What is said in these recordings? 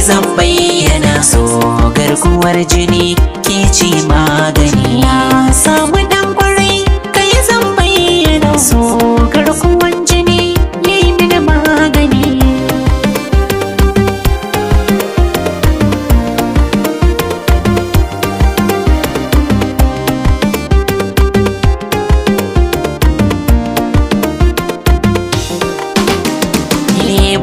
zan bayyana so garkuwar jini ke ce magani. Na samu dan kwarai kai zan bayyana so garkuwar jini ne mini magani.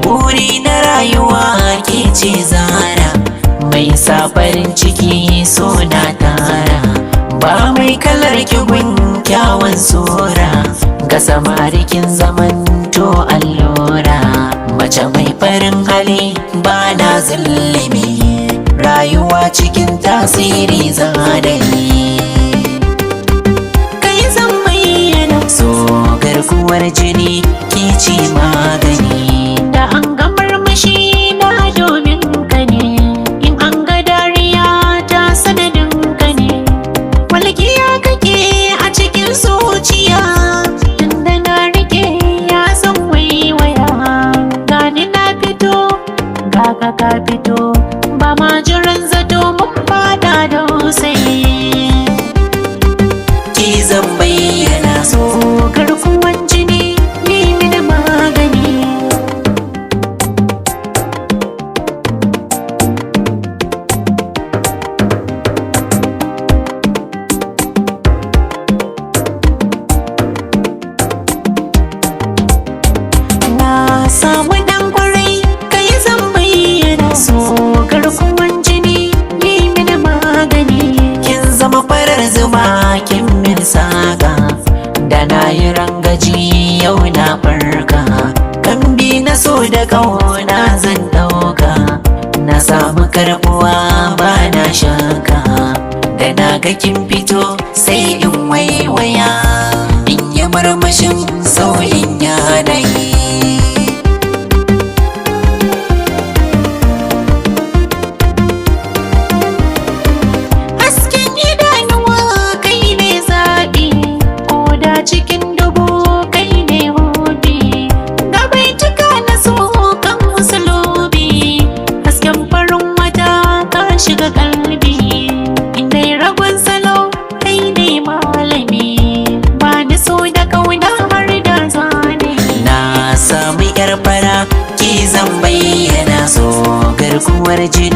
Buri na rayuwa ke ce zara mai sa farin ciki so na tara, ba mai kalar kigun kyawun sura ga samarikin zaman to allura. Mace mai farin hali ba na zulumi, rayuwa cikin tasiri zadani. Kai zan bayyana so garkuwar jini ke ce magani. Da an ga murmushi na domin ka ne, in an ga dariya ta sanadin ka ne. Walƙiya kake a cikin zuciya, tunda na rike ya san waiwaya. Gani na fito, ga ka fito, ba ma jiran zato mun fada da sai. Ki zan bayyana so garkuwan jini ne mini magani. Samu dan kwarai kai zan bayyana so garkuwan jini ne mini magani. Kin zama farar zuma kin min saka, da na yi rangaji yau na farka. Kambi na so da kauna zan dauka, na samu karbuwa ba na shaka. Da na ga kin fito sai in waiwaya, in yi marmashin sauyin yanayi. Cikin dubu kai ne hudi, ga baituka na so kan musulobi. Hasken farin wata ka shiga kalbi, inda ragon salo kai ne malami. Ba ni so da kauna har da zane. Na samu yar fara ki zan bayyana so garkuwar jini